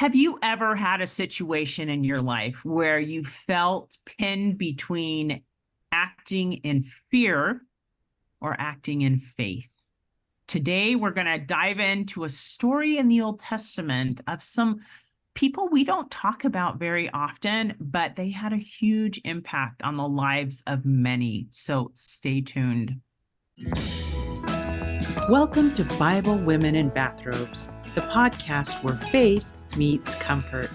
Have you ever had a situation in your life where you felt pinned between acting in fear or acting in faith? Today, we're going to dive into a story in the Old Testament of some people we don't talk about very often, but they had a huge impact on the lives of many. So stay tuned. Welcome to Bible Women in Bathrobes, the podcast where faith meets comfort.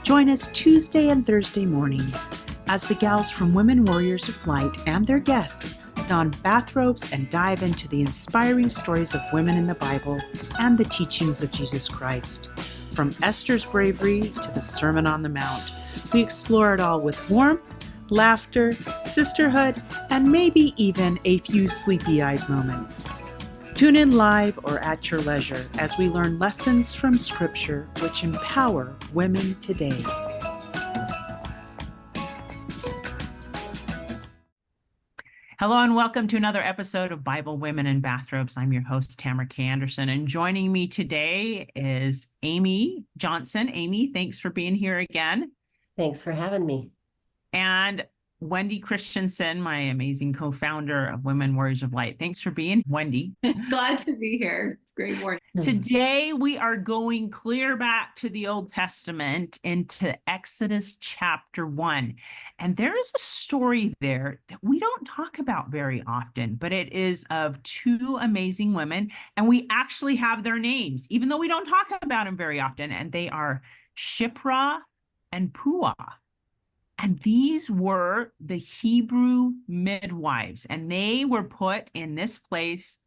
Join us Tuesday and Thursday mornings as the gals from Women Warriors of Light and their guests don bathrobes and dive into the inspiring stories of women in the Bible and the teachings of Jesus Christ. From Esther's bravery to the Sermon on the Mount, we explore it all with warmth, laughter, sisterhood, and maybe even a few sleepy-eyed moments. Tune in live or at your leisure as we learn lessons from Scripture which empower women today. Hello and welcome to another episode of Bible Women in Bathrobes. I'm your host, Tamara K. Anderson, and joining me today is Amy Johnson. Amy, thanks for being here again. Thanks for having me. And Wendi Christensen, my amazing co-founder of Women Warriors of Light. Thanks for being Wendi. Glad to be here. It's a great morning. Today, we are going clear back to the Old Testament into Exodus chapter 1. And there is a story there that we don't talk about very often, but it is of two amazing women. And we actually have their names, even though we don't talk about them very often. And they are Shiphrah and Puah. And these were the Hebrew midwives, and they were put in this place.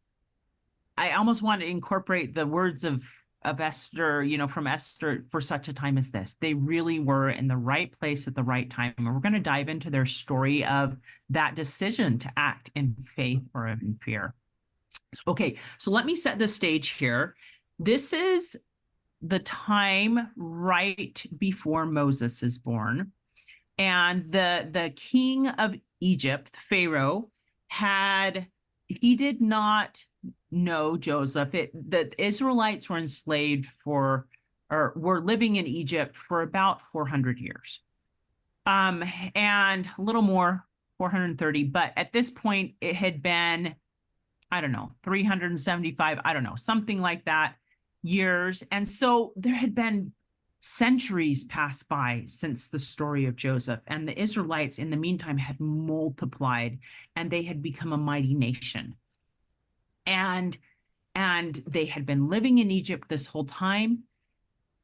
I almost want to incorporate the words of Esther, from Esther, for such a time as this. They really were in the right place at the right time. And we're going to dive into their story of that decision to act in faith or in fear. Okay, so let me set the stage here. This is the time right before Moses is born. And the king of Egypt, Pharaoh, he did not know Joseph. The Israelites were enslaved or were living in Egypt for about 400 years. And a little more, 430. But at this point, it had been, 375, something like that years. And so there had been centuries passed by since the story of Joseph, and the Israelites in the meantime had multiplied and they had become a mighty nation. And they had been living in Egypt this whole time.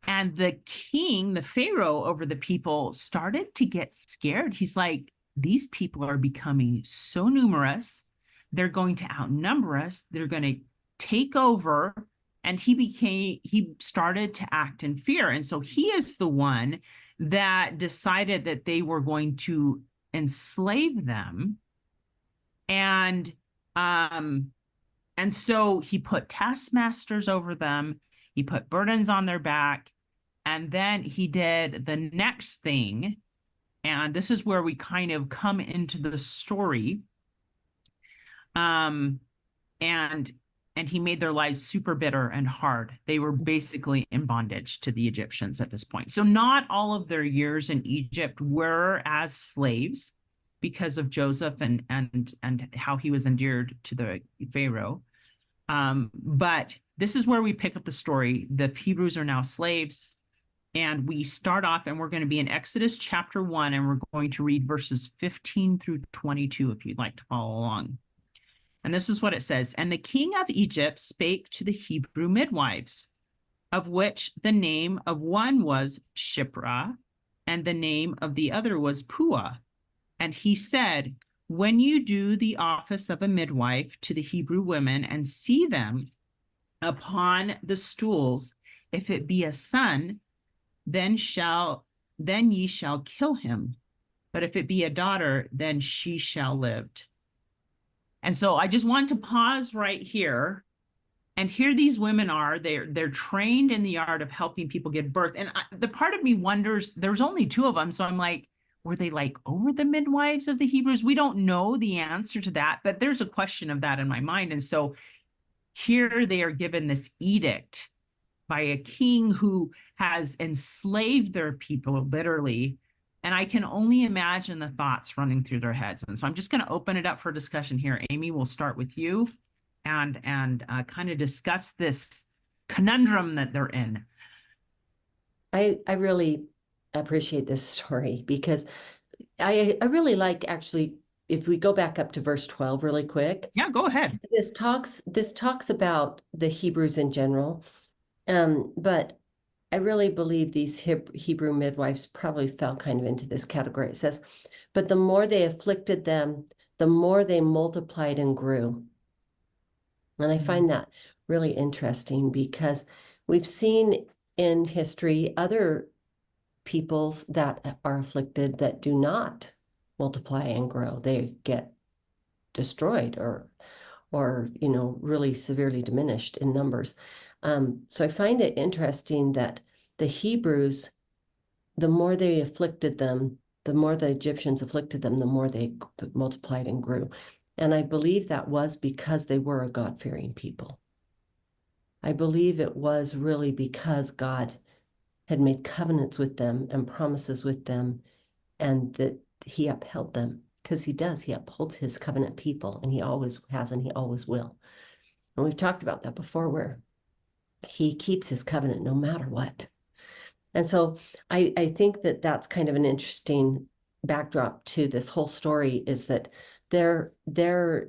And the king, the Pharaoh over the people, started to get scared. He's like, these people are becoming so numerous. They're going to outnumber us. They're going to take over. And he started to act in fear. And so he is the one that decided that they were going to enslave them. And so he put taskmasters over them. He put burdens on their back. And then he did the next thing. And this is where we kind of come into the story. And he made their lives super bitter and hard. They were basically in bondage to the Egyptians at this point. So not all of their years in Egypt were as slaves because of Joseph and how he was endeared to the Pharaoh. But this is where we pick up the story. The Hebrews are now slaves. And we start off, and we're going to be in Exodus chapter 1, and we're going to read verses 15 through 22 if you'd like to follow along. And this is what it says. And the king of Egypt spake to the Hebrew midwives, of which the name of one was Shiphrah, and the name of the other was Puah. And he said, when you do the office of a midwife to the Hebrew women and see them upon the stools, if it be a son, then ye shall kill him. But if it be a daughter, then she shall live. And so I just want to pause right here. And here these women are. They're trained in the art of helping people give birth. And the part of me wonders, there's only two of them. So I'm like, were they like over the midwives of the Hebrews? We don't know the answer to that, but there's a question of that in my mind. And so here they are given this edict by a king who has enslaved their people literally. And I can only imagine the thoughts running through their heads. And so I'm just going to open it up for discussion here. Amy, we'll start with you and kind of discuss this conundrum that they're in. I really appreciate this story because I really like, actually, if we go back up to verse 12 really quick. Yeah, go ahead. This talks about the Hebrews in general. But I really believe these Hebrew midwives probably fell kind of into this category. It says, but the more they afflicted them, the more they multiplied and grew. And I find that really interesting because we've seen in history other peoples that are afflicted that do not multiply and grow. They get destroyed or really severely diminished in numbers. So I find it interesting that the Hebrews, the more they afflicted them, the more the Egyptians afflicted them, the more they multiplied and grew. And I believe that was because they were a God-fearing people. I believe it was really because God had made covenants with them and promises with them, and that he upheld them, because he does. He upholds his covenant people, and he always has, and he always will. And we've talked about that before, where he keeps his covenant no matter what. And so I think that that's kind of an interesting backdrop to this whole story, is that their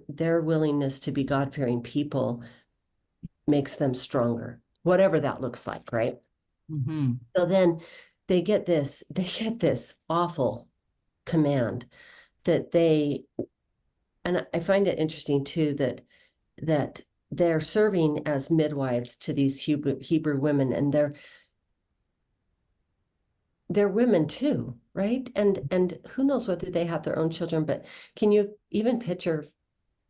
willingness to be God-fearing people makes them stronger, whatever that looks like, right? Mm-hmm. So then they get this awful command that and I find it interesting too, that they're serving as midwives to these Hebrew women, and they're women too, right? And who knows whether they have their own children, but can you even picture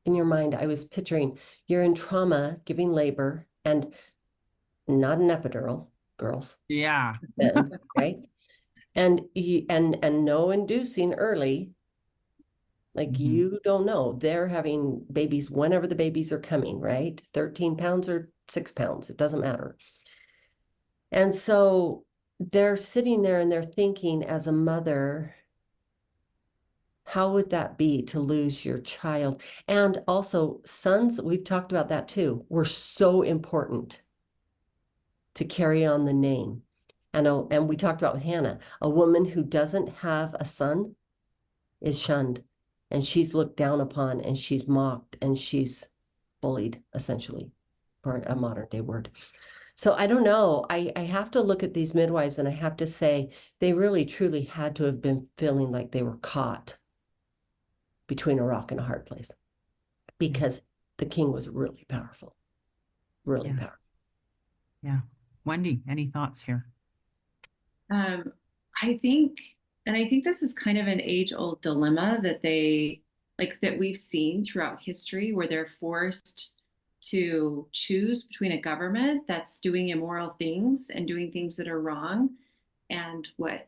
in your mind? I was picturing you're in trauma, giving labor, and not an epidural, girls. Yeah. Then, right? And no inducing early. Like, you don't know. They're having babies whenever the babies are coming, right? 13 pounds or 6 pounds, it doesn't matter. And so they're sitting there and they're thinking, as a mother, how would that be to lose your child? And also, sons, we've talked about that too, were so important to carry on the name. And we talked about with Hannah, a woman who doesn't have a son is shunned, and she's looked down upon, and she's mocked, and she's bullied, essentially, for a modern day word. So I don't know. I have to look at these midwives, and I have to say they really truly had to have been feeling like they were caught between a rock and a hard place, because the king was really powerful, really powerful. Yeah. Wendi, any thoughts here? I think this is kind of an age-old dilemma that we've seen throughout history, where they're forced to choose between a government that's doing immoral things and doing things that are wrong, and what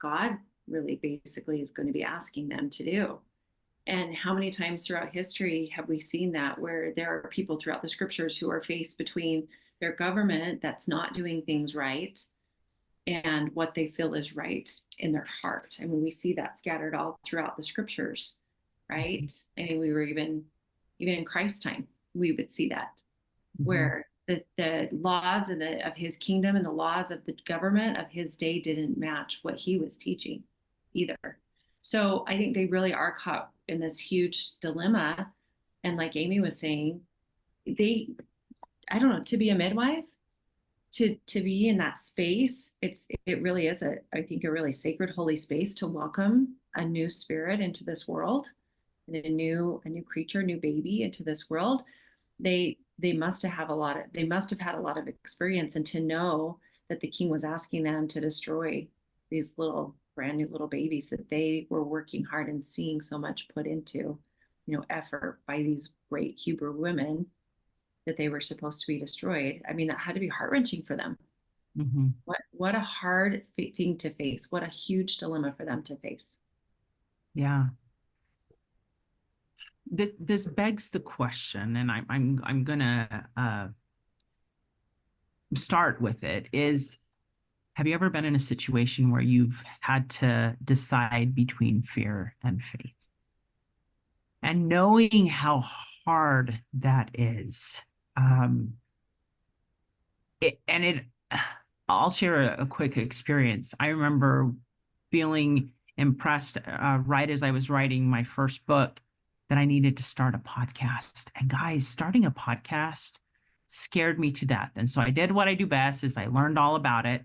God really basically is going to be asking them to do. And how many times throughout history have we seen that, where there are people throughout the scriptures who are faced between their government that's not doing things right and what they feel is right in their heart. I mean, we see that scattered all throughout the scriptures, right? I mean, we were even in Christ's time, we would see that, where the laws of his kingdom and the laws of the government of his day didn't match what he was teaching either. So I think they really are caught in this huge dilemma. And like Amy was saying, I don't know, to be a midwife, to be in that space, it really is I think a really sacred, holy space to welcome a new spirit into this world, and a new creature, new baby into this world. They must have had a lot of experience, and to know that the king was asking them to destroy these little brand new little babies that they were working hard and seeing so much put into, effort by these great Hebrew women, that they were supposed to be destroyed. I mean, that had to be heart-wrenching for them. What a hard thing to face. What a huge dilemma for them to face. Yeah. This begs the question, and I'm gonna start with it is, have you ever been in a situation where you've had to decide between fear and faith? And knowing how hard that is, um, and it, I'll share a quick experience. I remember feeling impressed right as I was writing my first book that I needed to start a podcast. And guys, starting a podcast scared me to death. And so I did what I do best is I learned all about it,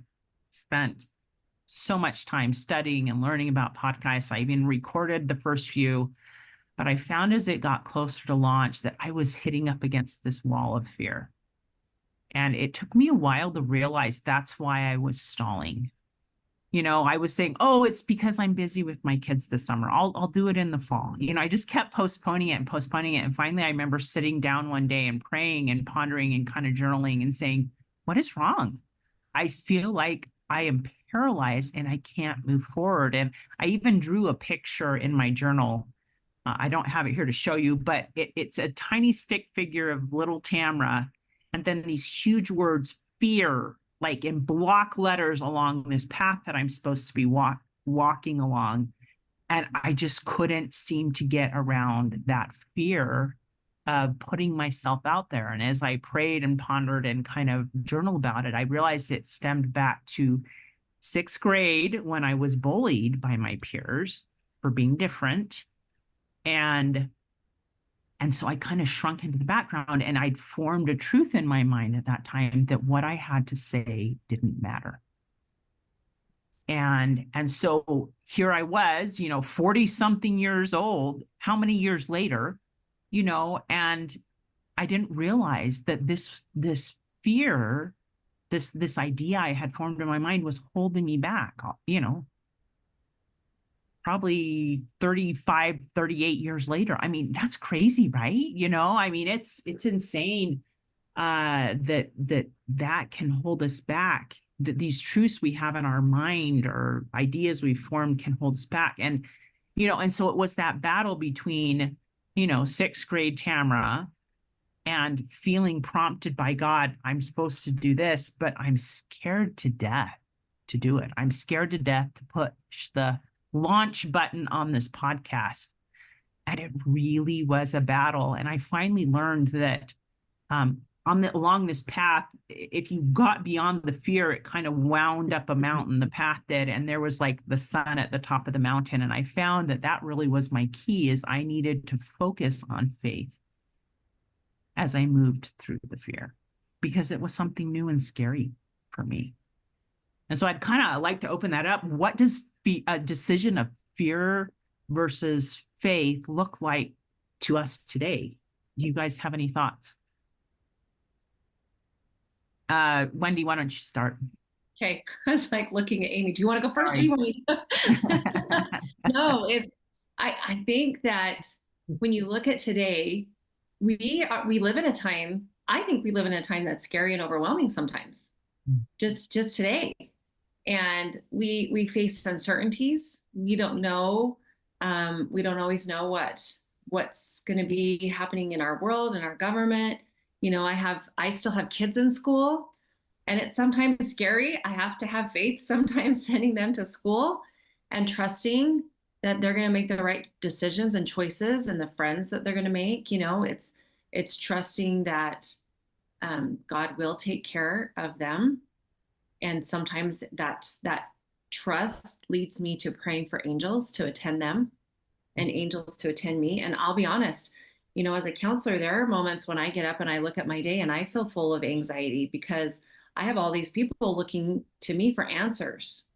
spent so much time studying and learning about podcasts. I even recorded the first few, but I found as it got closer to launch that I was hitting up against this wall of fear. And it took me a while to realize that's why I was stalling. I was saying, oh, it's because I'm busy with my kids this summer. I'll do it in the fall. I just kept postponing it and postponing it. And finally, I remember sitting down one day and praying and pondering and kind of journaling and saying, what is wrong? I feel like I am paralyzed and I can't move forward. And I even drew a picture in my journal. I don't have it here to show you, but it's a tiny stick figure of little Tamara. And then these huge words, fear, like in block letters along this path that I'm supposed to be walking along. And I just couldn't seem to get around that fear of putting myself out there. And as I prayed and pondered and kind of journaled about it, I realized it stemmed back to sixth grade when I was bullied by my peers for being different. And so I kind of shrunk into the background, and I'd formed a truth in my mind at that time that what I had to say didn't matter. And so here I was, 40 something years old, how many years later, and I didn't realize that this fear, this idea I had formed in my mind was holding me back, probably 35, 38 years later. I mean, that's crazy, right? I mean, it's insane that can hold us back, that these truths we have in our mind or ideas we've formed can hold us back. And, and so it was that battle between, sixth grade Tamara and feeling prompted by God, I'm supposed to do this, but I'm scared to death to do it. I'm scared to death to push the launch button on this podcast. And it really was a battle. And I finally learned that along this path, if you got beyond the fear, it kind of wound up a mountain, the path did, and there was like the sun at the top of the mountain. And I found that really was my key, is I needed to focus on faith as I moved through the fear, because it was something new and scary for me. And so I'd kind of like to open that up. What does a decision of fear versus faith look like to us today? Do you guys have any thoughts? Wendi, why don't you start? Okay. I was like looking at Amy. Do you want to go first? Or do you want me to? No, I think that when you look at today, we live in a time, I think we live in a time that's scary and overwhelming sometimes. Just today. And we face uncertainties. We don't know. We don't always know what's going to be happening in our world and our government. I still have kids in school, and it's sometimes scary. I have to have faith sometimes sending them to school and trusting that they're going to make the right decisions and choices, and the friends that they're going to make. It's trusting that God will take care of them. And sometimes that trust leads me to praying for angels to attend them and angels to attend me. And I'll be honest, as a counselor, there are moments when I get up and I look at my day and I feel full of anxiety because I have all these people looking to me for answers.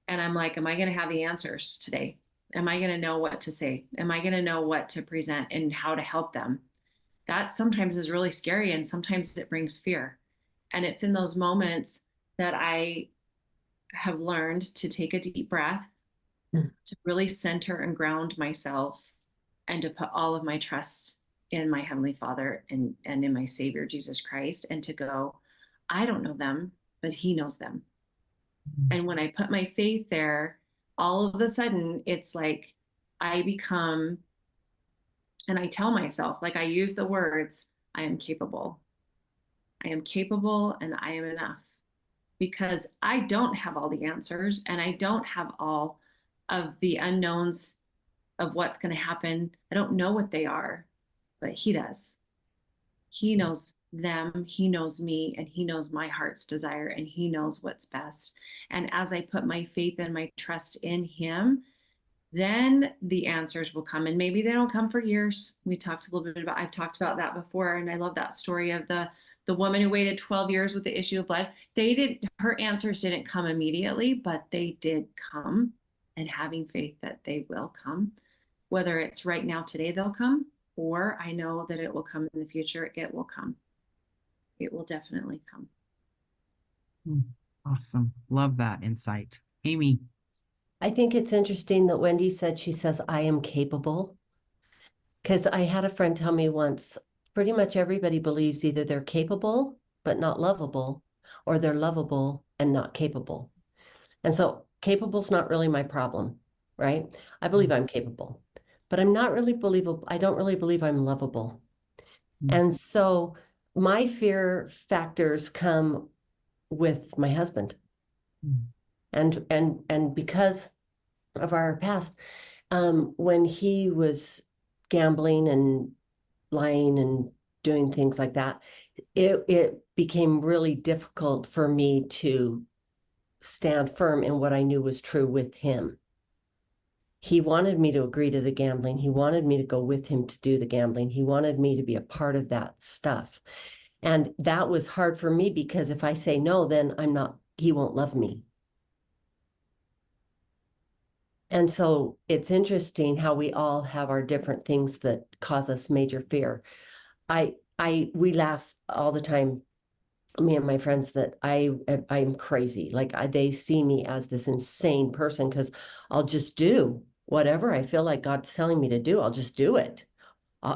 And I'm like, am I going to have the answers today? Am I going to know what to say? Am I going to know what to present and how to help them? That sometimes is really scary, and sometimes it brings fear. And it's in those moments that I have learned to take a deep breath, to really center and ground myself, and to put all of my trust in my Heavenly Father and in my Savior, Jesus Christ, and to go, I don't know them, but He knows them. And when I put my faith there, all of a sudden, it's like I become, and I tell myself, like I use the words, I am capable. I am capable and I am enough, because I don't have all the answers and I don't have all of the unknowns of what's going to happen. I don't know what they are, but he does. He knows them, he knows me, and he knows my heart's desire, and he knows what's best. And as I put my faith and my trust in him, then the answers will come. And maybe they don't come for years. I've talked about that before. And I love that story of the woman who waited 12 years with the issue of blood. Her answers didn't come immediately, but they did come, and having faith that they will come, whether it's right now, today, they'll come, or I know that it will come in the future. It will come. It will definitely come. Awesome. Love that insight. Amy. I think it's interesting that Wendi said, she says, I am capable. Because I had a friend tell me once, pretty much everybody believes either they're capable, but not lovable, or they're lovable and not capable. And so capable's not really my problem, right? I believe I'm capable, but I'm not really believable. I don't really believe I'm lovable. And so my fear factors come with my husband. And because of our past, when he was gambling and lying and doing things like that, it became really difficult for me to stand firm in what I knew was true with him. He wanted me to agree to the gambling. He wanted me to go with him to do the gambling. He wanted me to be a part of that stuff. And that was hard for me, because if I say no, then he won't love me. And so it's interesting how we all have our different things that cause us major fear. We laugh all the time, me and my friends, that I'm crazy. Like they see me as this insane person, because I'll just do whatever I feel like God's telling me to do. I'll just do it.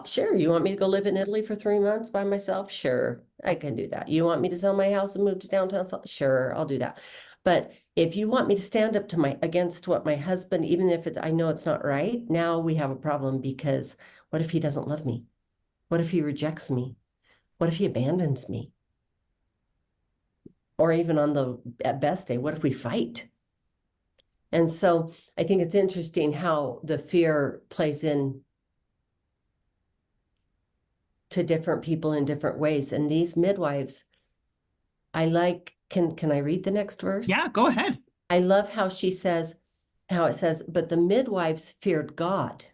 Sure, you want me to go live in Italy for 3 months by myself? Sure, I can do that. You want me to sell my house and move to downtown? Sure, I'll do that. But if you want me to stand up to against what my husband, even if I know it's not right, now we have a problem, because what if he doesn't love me? What if he rejects me? What if he abandons me? Or even on the best day, what if we fight? And so I think it's interesting how the fear plays in to different people in different ways. And these midwives, I like, can I read the next verse? Yeah, go ahead. I love how it says, but the midwives feared God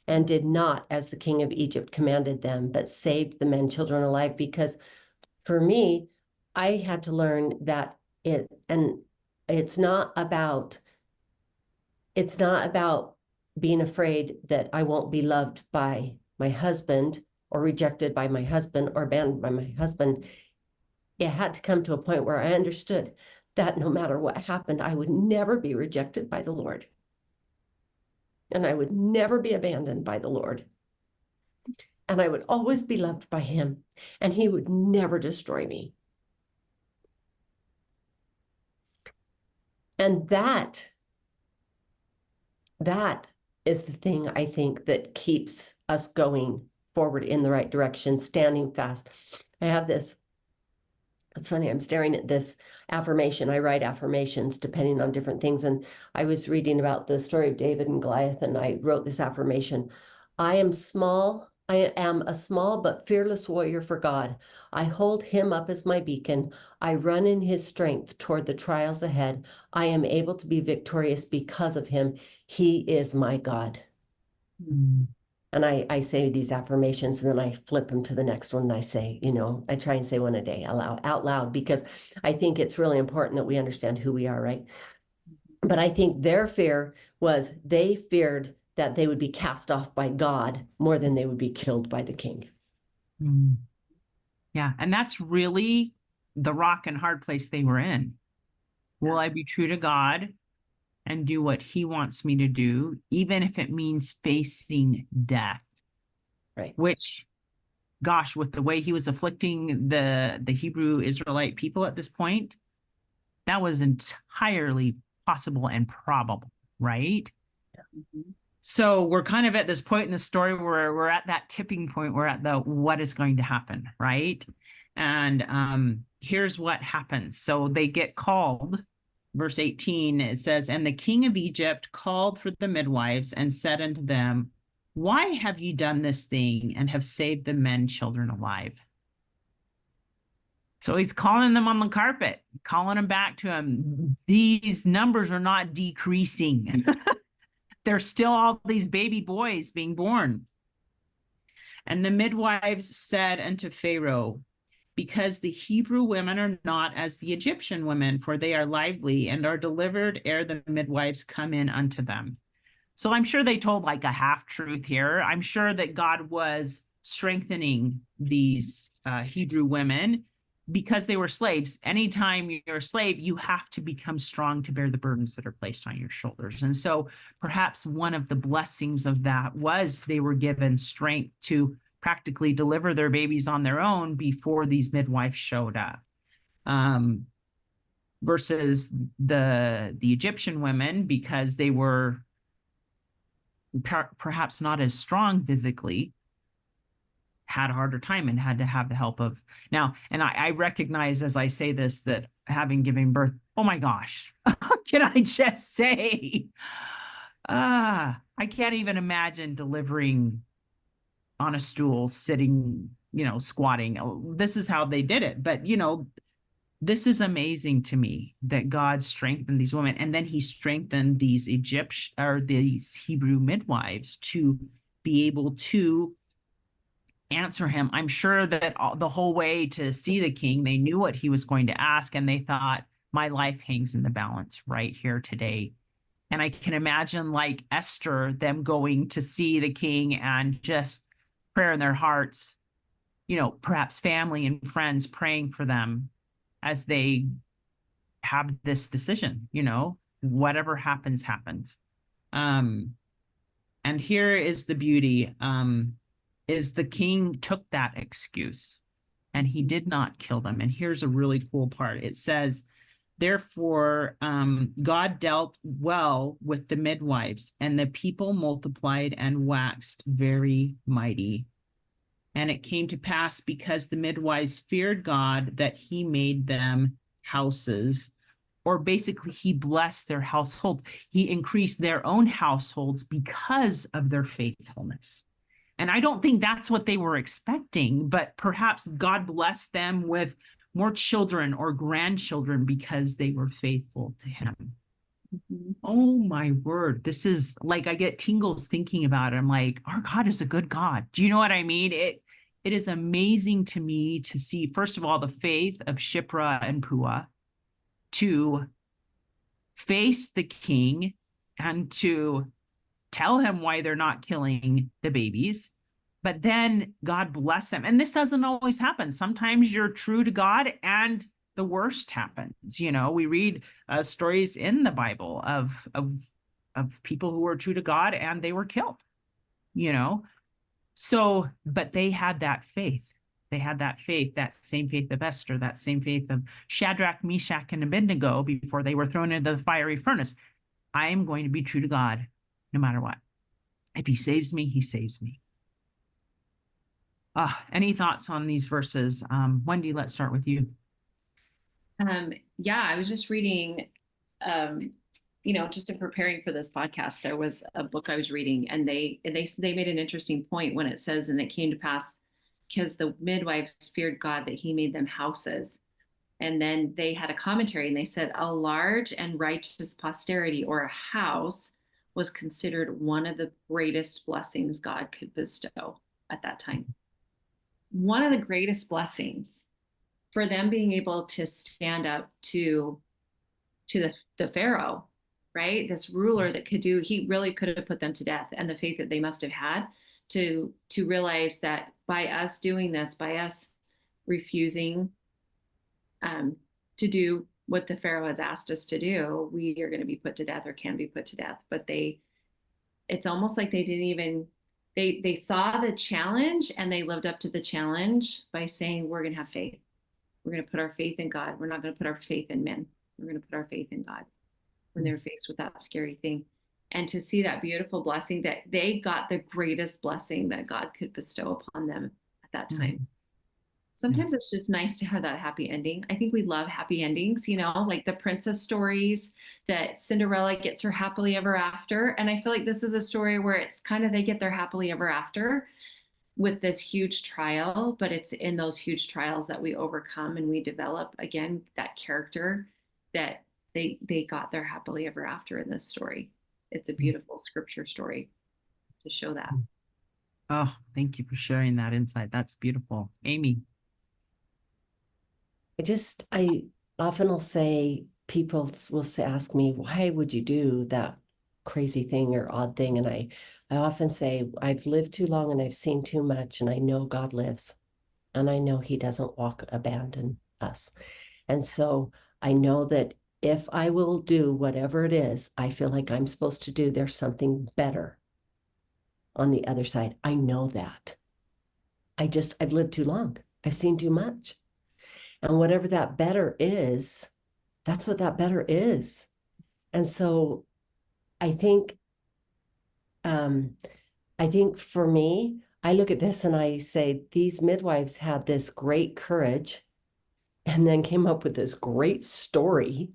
and did not as the king of Egypt commanded them, but saved the men, children alive. Because for me, I had to learn that it's not about being afraid that I won't be loved by my husband, or rejected by my husband, or abandoned by my husband. It had to come to a point where I understood that no matter what happened, I would never be rejected by the Lord. And I would never be abandoned by the Lord. And I would always be loved by him, and he would never destroy me. And that is the thing, I think, that keeps us going forward in the right direction, standing fast. I have this, it's funny, I'm staring at this affirmation. I write affirmations depending on different things. And I was reading about the story of David and Goliath, and I wrote this affirmation. I am a small but fearless warrior for God. I hold him up as my beacon. I run in his strength toward the trials ahead. I am able to be victorious because of him. He is my God. And I say these affirmations, and then I flip them to the next one, and I say, I try and say one a day out loud, because I think it's really important that we understand who we are, right? But I think their fear was, they feared that they would be cast off by God more than they would be killed by the king. Yeah, and that's really the rock and hard place they were in. Will I be true to God and do what he wants me to do, even if it means facing death? Right. Which, gosh, with the way he was afflicting the Hebrew Israelite people at this point, that was entirely possible and probable, right? Yeah. So we're kind of at this point in the story where we're at that tipping point. We're at the what is going to happen, right? And here's what happens. So they get called. Verse 18, it says, and the king of Egypt called for the midwives and said unto them, why have ye done this thing and have saved the men children alive? So he's calling them on the carpet, calling them back to him. These numbers are not decreasing. There's still all these baby boys being born. And the midwives said unto Pharaoh, because the Hebrew women are not as the Egyptian women, for they are lively and are delivered ere the midwives come in unto them. So I'm sure they told like a half truth here. I'm sure that God was strengthening these Hebrew women because they were slaves. Anytime you're a slave, you have to become strong to bear the burdens that are placed on your shoulders. And so perhaps one of the blessings of that was they were given strength to practically deliver their babies on their own before these midwives showed up. Versus the Egyptian women, because they were perhaps not as strong physically, had a harder time and had to have the help of now. And I recognize as I say this that having given birth, oh my gosh, can I just say, I can't even imagine delivering on a stool, sitting, squatting. This is how they did it. But, this is amazing to me that God strengthened these women. And then he strengthened these these Hebrew midwives to be able to answer him. I'm sure that the whole way to see the king, they knew what he was going to ask. And they thought, my life hangs in the balance right here today. And I can imagine like Esther, them going to see the king and just prayer in their hearts, perhaps family and friends praying for them as they have this decision, whatever happens, happens. And here is the beauty, is the king took that excuse and he did not kill them. And here's a really cool part. It says, therefore, God dealt well with the midwives, and the people multiplied and waxed very mighty. And it came to pass, because the midwives feared God, that he made them houses, or basically he blessed their household. He increased their own households because of their faithfulness. And I don't think that's what they were expecting, but perhaps God blessed them with more children or grandchildren because they were faithful to him. Mm-hmm. Oh my word. This is like, I get tingles thinking about it. I'm like, our God is a good God. Do you know what I mean? It is amazing to me to see, first of all, the faith of Shiphrah and Puah to face the king and to tell him why they're not killing the babies. But then God bless them. And this doesn't always happen. Sometimes you're true to God and the worst happens. We read stories in the Bible of people who were true to God and they were killed, So, but they had that faith. They had that faith, that same faith of Esther, that same faith of Shadrach, Meshach, and Abednego before they were thrown into the fiery furnace. I am going to be true to God no matter what. If he saves me, he saves me. Any thoughts on these verses? Wendi, let's start with you. Yeah, I was just reading, just in preparing for this podcast, there was a book I was reading, and they made an interesting point when it says, and it came to pass because the midwives feared God that he made them houses. And then they had a commentary and they said, a large and righteous posterity, or a house, was considered one of the greatest blessings God could bestow at that time. One of the greatest blessings for them being able to stand up to the Pharaoh, right? This ruler that he really could have put them to death. And the faith that they must have had to realize that by us doing this, by us refusing to do what the Pharaoh has asked us to do, we are going to be put to death or can be put to death. But it's almost like they didn't even, they saw the challenge and they lived up to the challenge by saying, we're going to have faith. We're going to put our faith in God. We're not going to put our faith in men. We're going to put our faith in God when they're faced with that scary thing. And to see that beautiful blessing, that they got the greatest blessing that God could bestow upon them at that time. Sometimes it's just nice to have that happy ending. I think we love happy endings, like the princess stories that Cinderella gets her happily ever after. And I feel like this is a story where it's kind of they get their happily ever after with this huge trial, but it's in those huge trials that we overcome and we develop again that character that they got their happily ever after in this story. It's a beautiful scripture story to show that. Oh, thank you for sharing that insight. That's beautiful. Amy. I often will say, people will ask me, why would you do that crazy thing or odd thing? And I often say, I've lived too long and I've seen too much, and I know God lives, and I know he doesn't abandon us. And so I know that if I will do whatever it is I feel like I'm supposed to do, there's something better on the other side. I know that. I've lived too long. I've seen too much. And whatever that better is, that's what that better is. And so I think, for me, I look at this and I say, these midwives had this great courage and then came up with this great story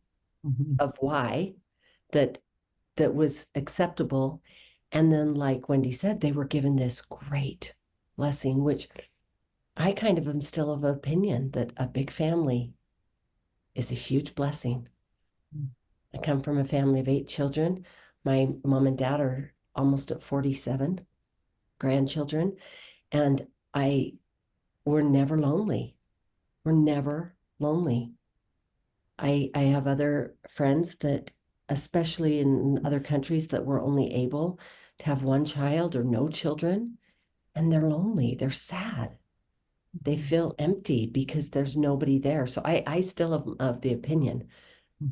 of why that was acceptable. And then, like Wendi said, they were given this great blessing, which I kind of am still of opinion that a big family is a huge blessing. I come from a family of 8 children. My mom and dad are almost at 47 grandchildren, and we're never lonely. We're never lonely. I have other friends that, especially in other countries, that were only able to have 1 child or no children, and they're lonely. They're sad. They feel empty because there's nobody there. So I still am of the opinion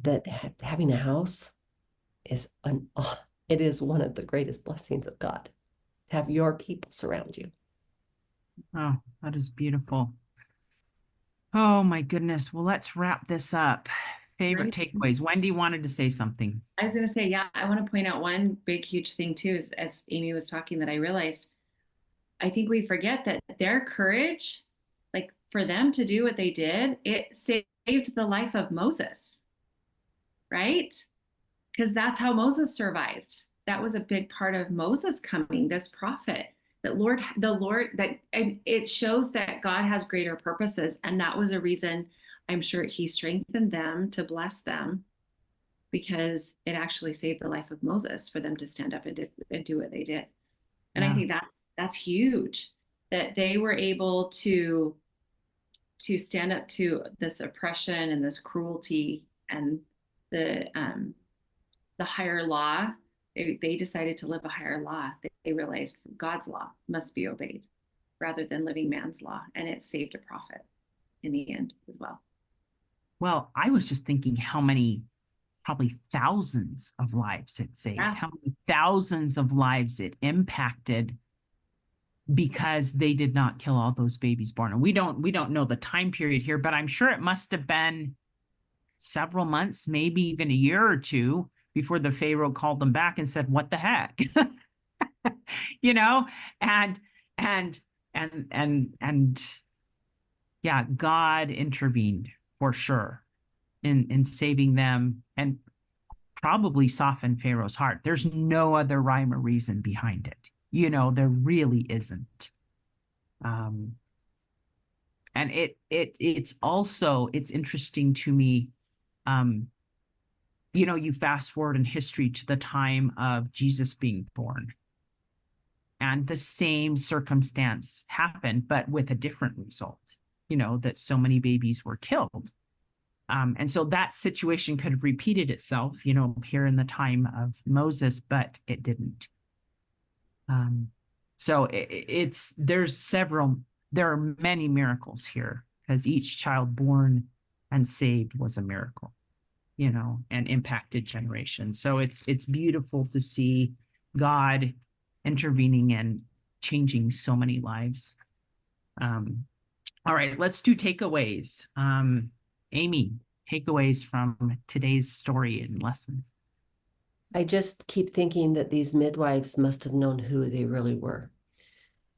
that having a house is it is one of the greatest blessings of God. Have your people surround you. Oh, that is beautiful. Oh my goodness. Well, let's wrap this up. Favorite takeaways. Wendi wanted to say something. I was going to say, yeah, I want to point out one big, huge thing too, is as Amy was talking that I realized, I think we forget that their courage, like for them to do what they did, it saved the life of Moses, right? Because that's how Moses survived. That was a big part of Moses coming, this prophet. That it shows that God has greater purposes. And that was a reason I'm sure he strengthened them to bless them, because it actually saved the life of Moses for them to stand up and do what they did. And I think that's huge, that they were able to stand up to this oppression and this cruelty and the higher law. They decided to live a higher law. They realized God's law must be obeyed rather than living man's law. And it saved a prophet in the end as well. Well, I was just thinking how many, probably thousands of lives it saved, how many thousands of lives it impacted because they did not kill all those babies born. And we don't know the time period here, but I'm sure it must have been several months, maybe even a year or two before the Pharaoh called them back and said, what the heck? And yeah, God intervened for sure in saving them and probably softened Pharaoh's heart. There's no other rhyme or reason behind it. There really isn't. And it's interesting to me. You fast forward in history to the time of Jesus being born, and the same circumstance happened, but with a different result, that so many babies were killed. And so that situation could have repeated itself, here in the time of Moses, but it didn't. So there are many miracles here, because each child born and saved was a miracle, and impacted generations. So it's beautiful to see God intervening and changing so many lives. All right, let's do takeaways. Amy, takeaways from today's story and lessons. I just keep thinking that these midwives must have known who they really were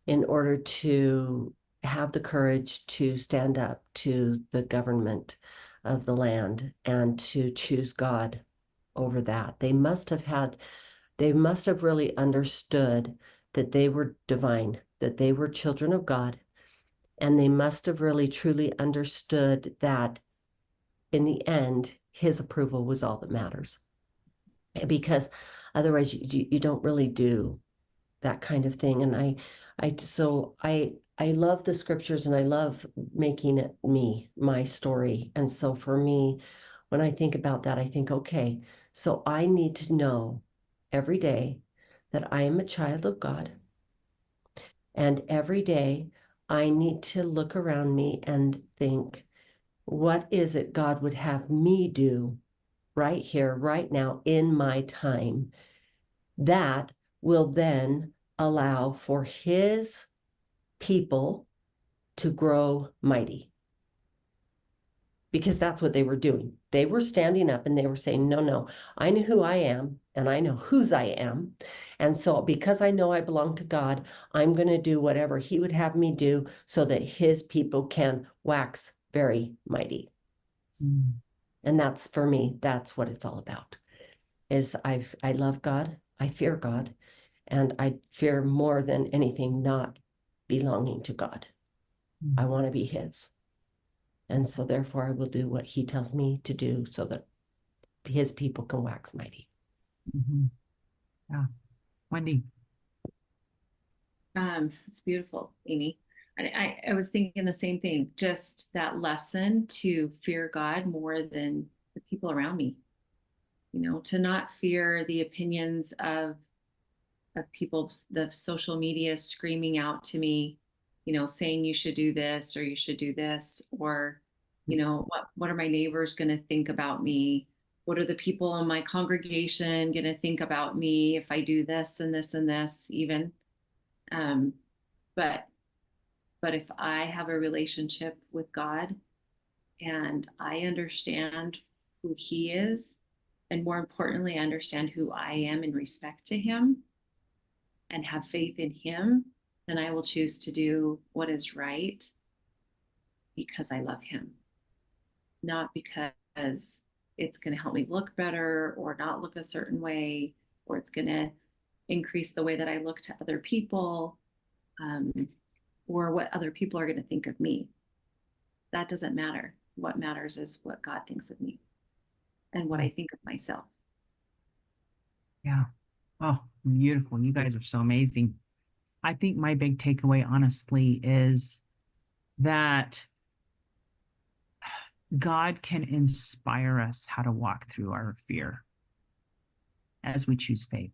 in order to have the courage to stand up to the government of the land and to choose God over that. They must have really understood that they were divine, that they were children of God, and they must have really truly understood that in the end, his approval was all that matters. Because otherwise you don't really do that kind of thing. And I love the scriptures, and I love making it my story. And so for me, when I think about that, I think, okay, so I need to know every day that I am a child of God. And every day I need to look around me and think, what is it God would have me do right here, right now, in my time, that will then allow for his people to grow mighty? Because that's what they were doing. They were standing up and they were saying, no, I know who I am and I know whose I am. And so because I know I belong to God, I'm going to do whatever he would have me do so that his people can wax very mighty. Mm. And that's, for me, that's what it's all about. Is I love God, I fear God, and I fear more than anything not belonging to God. I want to be his. And so therefore I will do what he tells me to do so that his people can wax mighty. Mm-hmm. Yeah. Wendi. It's beautiful, Amy. And I was thinking the same thing, just that lesson to fear God more than the people around me, to not fear the opinions of people, the social media screaming out to me, saying you should do this or you should do this, or, what are my neighbors going to think about me? What are the people in my congregation going to think about me if I do this and this and this even? But if I have a relationship with God and I understand who he is, and more importantly, understand who I am in respect to him and have faith in him, then I will choose to do what is right because I love him, not because it's going to help me look better or not look a certain way, or it's going to increase the way that I look to other people, or what other people are going to think of me. That doesn't matter. What matters is what God thinks of me and what I think of myself. Yeah. Oh, beautiful. You guys are so amazing. I think my big takeaway, honestly, is that God can inspire us how to walk through our fear as we choose faith.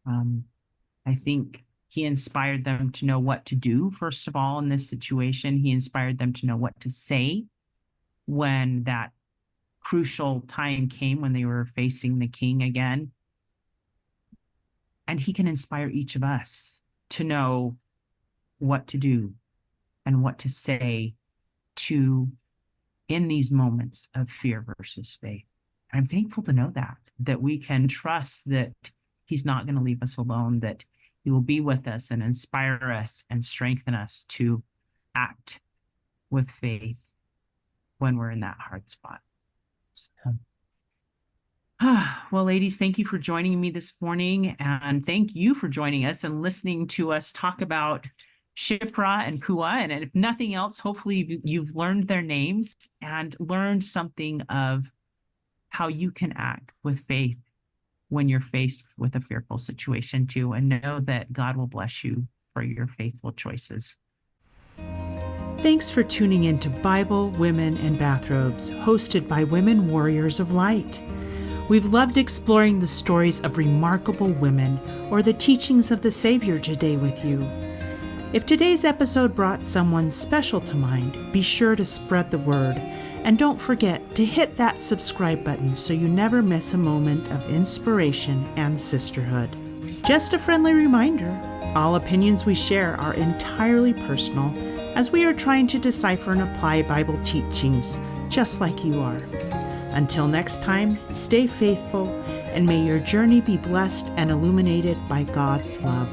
I think he inspired them to know what to do, first of all, in this situation. He inspired them to know what to say when that crucial time came when they were facing the king again. And he can inspire each of us to know what to do and what to say in these moments of fear versus faith. I'm thankful to know that we can trust that he's not going to leave us alone, that he will be with us and inspire us and strengthen us to act with faith when we're in that hard spot. So, well, ladies, thank you for joining me this morning, and thank you for joining us and listening to us talk about Shiphrah and Puah. And if nothing else, hopefully you've learned their names and learned something of how you can act with faith when you're faced with a fearful situation too, and know that God will bless you for your faithful choices. Thanks for tuning in to Bible, Women, and Bathrobes, hosted by Women Warriors of Light. We've loved exploring the stories of remarkable women or the teachings of the Savior today with you. If today's episode brought someone special to mind, be sure to spread the word. And don't forget to hit that subscribe button so you never miss a moment of inspiration and sisterhood. Just a friendly reminder, all opinions we share are entirely personal, as we are trying to decipher and apply Bible teachings just like you are. Until next time, stay faithful, and may your journey be blessed and illuminated by God's love.